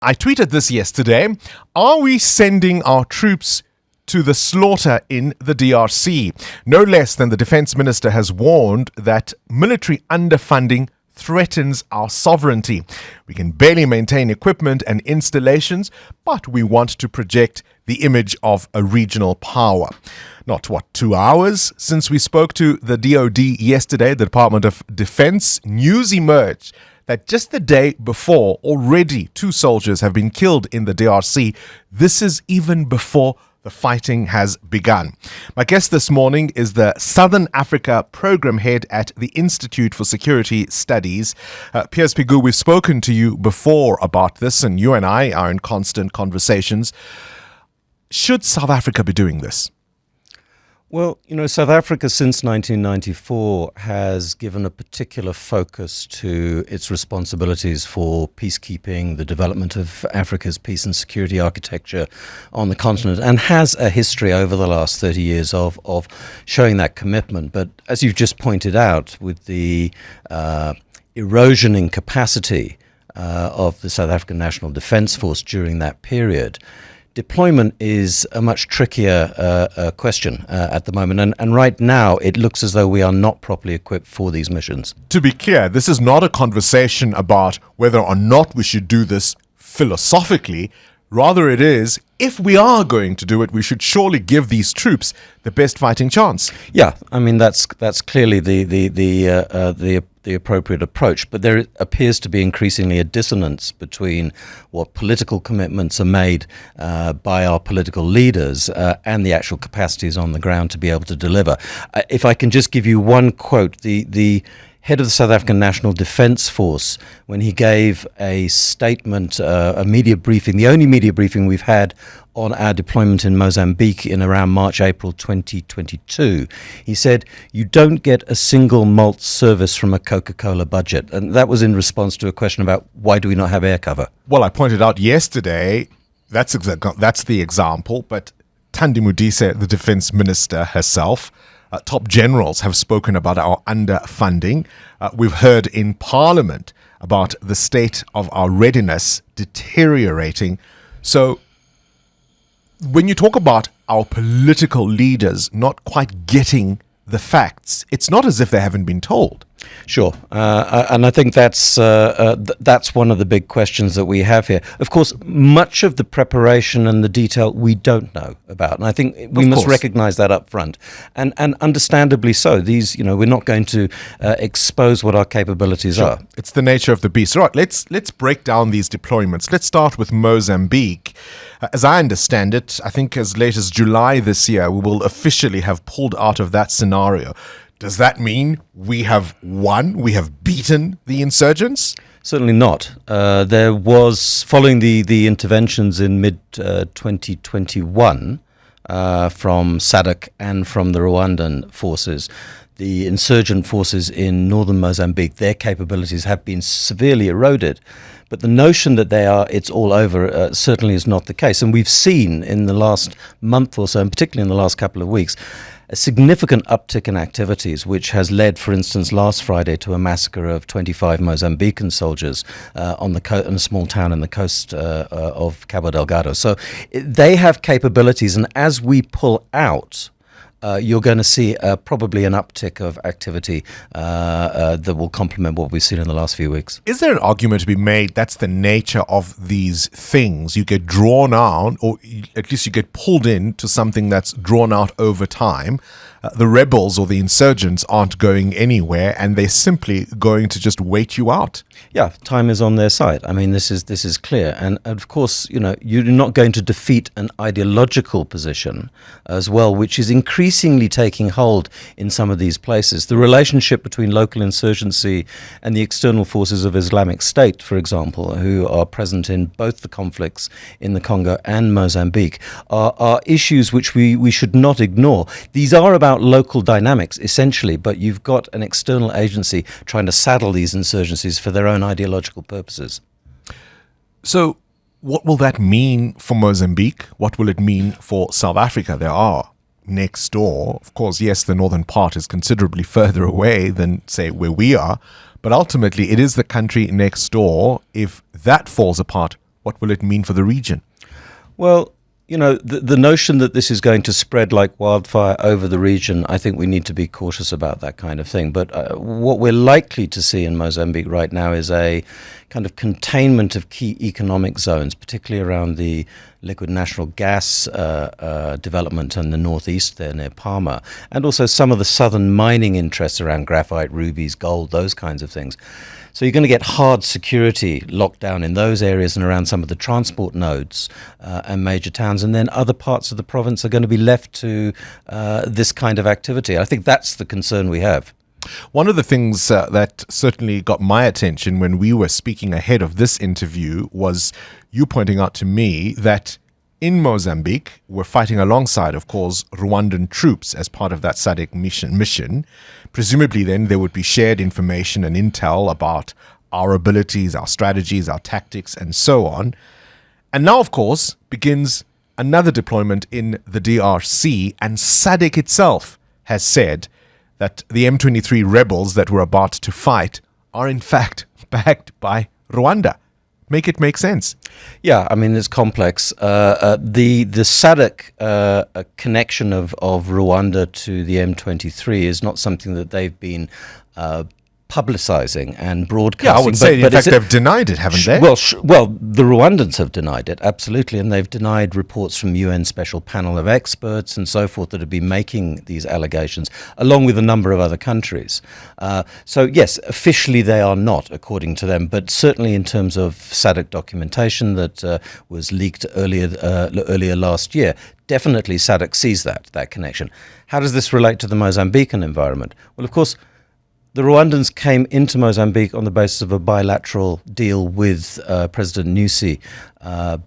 I tweeted this yesterday. Are we sending our troops to the slaughter in the DRC? No less than the defense minister has warned that military underfunding threatens our sovereignty. We can barely maintain equipment and installations, but we want to project the image of a regional power. Not, 2 hours since we spoke to the DOD yesterday, the Department of Defense, news emerged that just the day before, already 2 soldiers have been killed in the DRC. This is even before the fighting has begun. My guest this morning is the Southern Africa Program Head at the Institute for Security Studies. Piers, Pigou, we've spoken to you before about this, and you and I are in constant conversations. Should South Africa be doing this? Well, South Africa since 1994 has given a particular focus to its responsibilities for peacekeeping, the development of Africa's peace and security architecture on the continent, and has a history over the last 30 years of showing that commitment. But as you've just pointed out, with the erosion in capacity of the South African National Defence Force during that period, deployment is a much trickier question at the moment, and right now it looks as though we are not properly equipped for these missions. To be clear, this is not a conversation about whether or not we should do this philosophically. Rather, it is, if we are going to do it, we should surely give these troops the best fighting chance. Yeah, I mean that's clearly the appropriate approach, but there appears to be increasingly a dissonance between what political commitments are made by our political leaders and the actual capacities on the ground to be able to deliver. If I can just give you one quote, the head of the South African National Defence Force, when he gave a statement, a media briefing, the only media briefing we've had on our deployment in Mozambique in around March, April 2022, he said, "You don't get a single malt service from a Coca-Cola budget." And that was in response to a question about why do we not have air cover? Well, I pointed out yesterday, that's the example, but Thandi Modise, the defense minister herself, top generals have spoken about our underfunding. We've heard in Parliament about the state of our readiness deteriorating. So when you talk about our political leaders not quite getting the facts, it's not as if they haven't been told. Sure, and I think that's one of the big questions that we have here. Of course, much of the preparation and the detail we don't know about, and I think we must recognise that up front, and understandably so. These, we're not going to expose what our capabilities are. It's the nature of the beast. Right, let's break down these deployments. Let's start with Mozambique. As I understand it, I think as late as July this year, we will officially have pulled out of that scenario. Does that mean we have won? We have beaten the insurgents? Certainly not. There was, following the interventions in mid-2021 from SADC and from the Rwandan forces, the insurgent forces in northern Mozambique, their capabilities have been severely eroded. But the notion that it's all over certainly is not the case. And we've seen in the last month or so, and particularly in the last couple of weeks, a significant uptick in activities, which has led, for instance, last Friday to a massacre of 25 Mozambican soldiers in a small town in the coast of Cabo Delgado. So they have capabilities, and as we pull out, you're going to see probably an uptick of activity that will complement what we've seen in the last few weeks. Is there an argument to be made that's the nature of these things? You get drawn out, or at least you get pulled into something that's drawn out over time. The rebels or the insurgents aren't going anywhere, and they're simply going to just wait you out. Yeah, time is on their side. I mean, this is clear. And of course, you're not going to defeat an ideological position as well, which is increasingly taking hold in some of these places. The relationship between local insurgency and the external forces of Islamic State, for example, who are present in both the conflicts in the Congo and Mozambique, are issues which we should not ignore. These are about local dynamics, essentially, but you've got an external agency trying to saddle these insurgencies for their own ideological purposes. So what will that mean for Mozambique? What will it mean for South Africa? There are next door. Of course, yes, the northern part is considerably further away than, say, where we are, but ultimately it is the country next door. If that falls apart, what will it mean for the region? Well, you know, the notion that this is going to spread like wildfire over the region, I think we need to be cautious about that kind of thing. But what we're likely to see in Mozambique right now is a kind of containment of key economic zones, particularly around the liquid natural gas development in the northeast there near Palma, and also some of the southern mining interests around graphite, rubies, gold, those kinds of things. So you're going to get hard security locked down in those areas and around some of the transport nodes and major towns, and then other parts of the province are going to be left to this kind of activity. I think that's the concern we have. One of the things that certainly got my attention when we were speaking ahead of this interview was you pointing out to me that in Mozambique, we're fighting alongside, of course, Rwandan troops as part of that SADC mission. Presumably then there would be shared information and intel about our abilities, our strategies, our tactics, and so on. And now, of course, begins another deployment in the DRC, and SADC itself has said that the M23 rebels that we're about to fight are in fact backed by Rwanda. Make it make sense. Yeah, I mean, it's complex. The SADC connection of Rwanda to the M23 is not something that they've been publicizing and broadcasting. Yeah, I would say, in fact, they've denied it, haven't they? Well, the Rwandans have denied it, absolutely, and they've denied reports from UN Special Panel of Experts and so forth that have been making these allegations, along with a number of other countries. So, yes, officially they are not, according to them, but certainly in terms of SADC documentation that was leaked earlier last year, definitely SADC sees that connection. How does this relate to the Mozambican environment? Well, of course, the Rwandans came into Mozambique on the basis of a bilateral deal with President Nyusi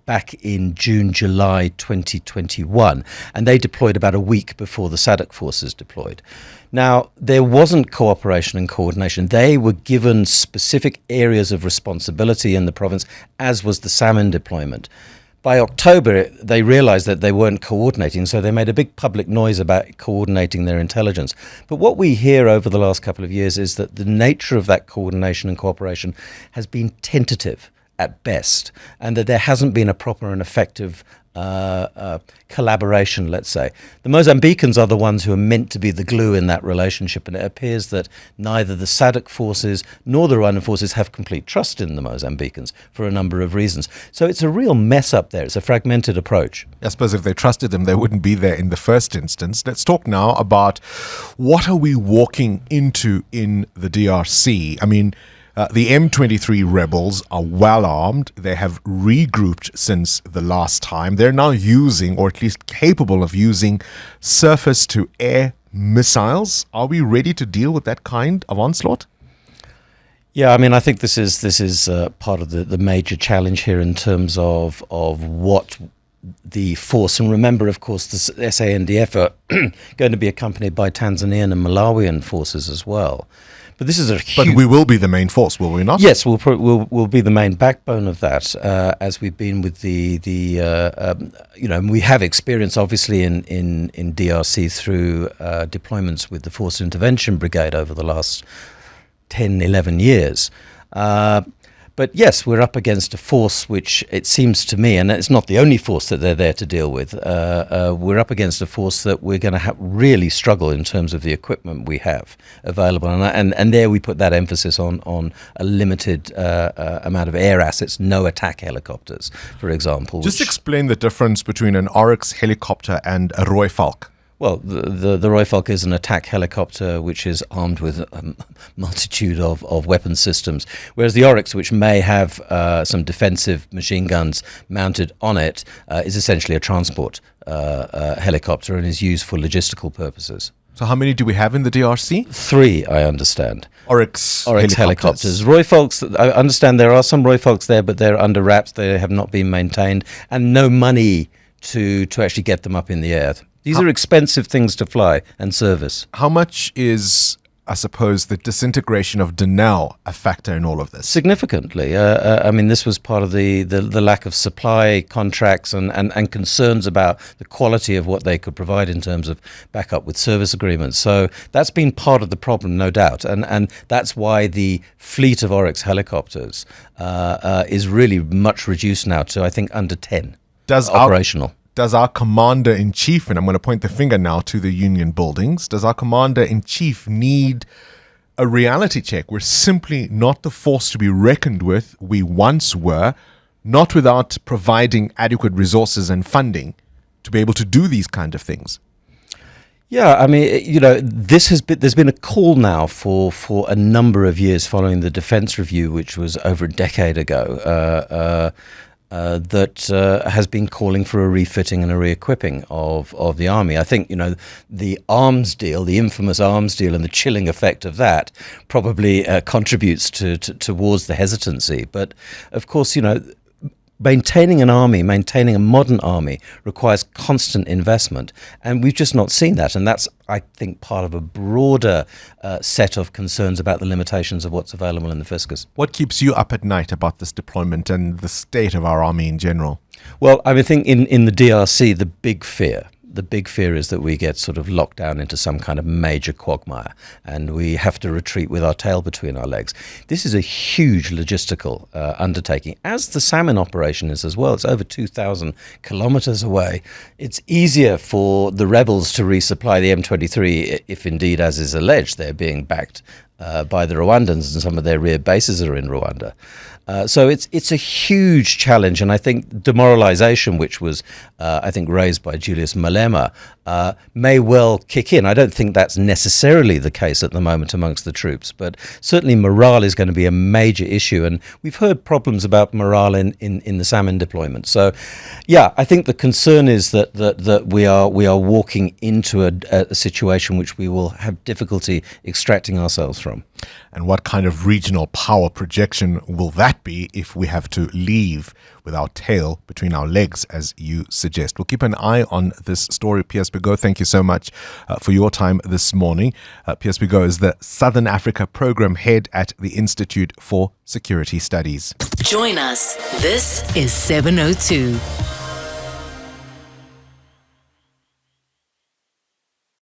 back in July 2021, and they deployed about a week before the SADC forces deployed. Now, there wasn't cooperation and coordination. They were given specific areas of responsibility in the province, as was the salmon deployment. By October, they realized that they weren't coordinating, so they made a big public noise about coordinating their intelligence. But what we hear over the last couple of years is that the nature of that coordination and cooperation has been tentative at best, and that there hasn't been a proper and effective collaboration, let's say. The Mozambicans are the ones who are meant to be the glue in that relationship, and it appears that neither the SADC forces nor the Rwandan forces have complete trust in the Mozambicans for a number of reasons. So it's a real mess up there. It's a fragmented approach. I suppose if they trusted them, they wouldn't be there in the first instance. Let's talk now about what are we walking into in the DRC. I mean, the M23 rebels are well armed. They have regrouped since the last time. They're now using, or at least capable of using, surface-to-air missiles. Are we ready to deal with that kind of onslaught? Yeah, I mean, I think this is part of the major challenge here in terms of what the force, and remember, of course, the SANDF are going to be accompanied by Tanzanian and Malawian forces as well. But this is a huge... But we will be the main force, will we not? Yes, we'll be the main backbone of that, as we've been with the we have experience, obviously, in DRC through deployments with the Force Intervention Brigade over the last 10, 11 years. But yes, we're up against a force which, it seems to me, and it's not the only force that they're there to deal with, we're up against a force that we're going to really struggle in terms of the equipment we have available. And there we put that emphasis on a limited amount of air assets, no attack helicopters, for example. Just explain the difference between an Oryx helicopter and a Rooivalk. Well, the Rooivalk is an attack helicopter which is armed with a multitude of weapon systems, whereas the Oryx, which may have some defensive machine guns mounted on it, is essentially a transport helicopter and is used for logistical purposes. So how many do we have in the DRC? 3, I understand. Oryx helicopters. Rooivalks, I understand there are some Rooivalks there, but they're under wraps. They have not been maintained, and no money to actually get them up in the air. These are expensive things to fly and service. How much is I suppose, the disintegration of Denel a factor in all of this? Significantly. I mean, this was part of the lack of supply contracts and concerns about the quality of what they could provide in terms of backup with service agreements. So that's been part of the problem, no doubt. And that's why the fleet of Oryx helicopters is really much reduced now to, I think, under 10 operational. Does our commander-in-chief, and I'm going to point the finger now to the Union buildings, does our commander-in-chief need a reality check? We're simply not the force to be reckoned with we once were, not without providing adequate resources and funding to be able to do these kind of things. Yeah, I mean, there's been a call now for a number of years following the Defence Review, which was over a decade ago, that has been calling for a refitting and a re-equipping of the army. I think, the arms deal, the infamous arms deal, and the chilling effect of that probably contributes towards the hesitancy. But of course, maintaining a modern army requires constant investment, and we've just not seen that. And that's, I think, part of a broader set of concerns about the limitations of what's available in the fiscus. What keeps you up at night about this deployment and the state of our army in general? Well, I think in the DRC, the big fear is that we get sort of locked down into some kind of major quagmire and we have to retreat with our tail between our legs. This is a huge logistical undertaking, as the salmon operation is as well. It's over 2,000 kilometers away. It's easier for the rebels to resupply the M23 if indeed, as is alleged, they're being backed by the Rwandans and some of their rear bases are in Rwanda. So it's a huge challenge, and I think demoralization, which was I think raised by Julius Malema, may well kick in. I don't think that's necessarily the case at the moment amongst the troops, but certainly morale is going to be a major issue, and we've heard problems about morale in the salmon deployment. So, yeah, I think the concern is that we are walking into a situation which we will have difficulty extracting ourselves from. And what kind of regional power projection will that be if we have to leave with our tail between our legs, as you suggest? We'll keep an eye on this story. Piers Pigou, thank you so much for your time this morning. Piers Pigou is the Southern Africa Program Head at the Institute for Security Studies. Join us. This is 702.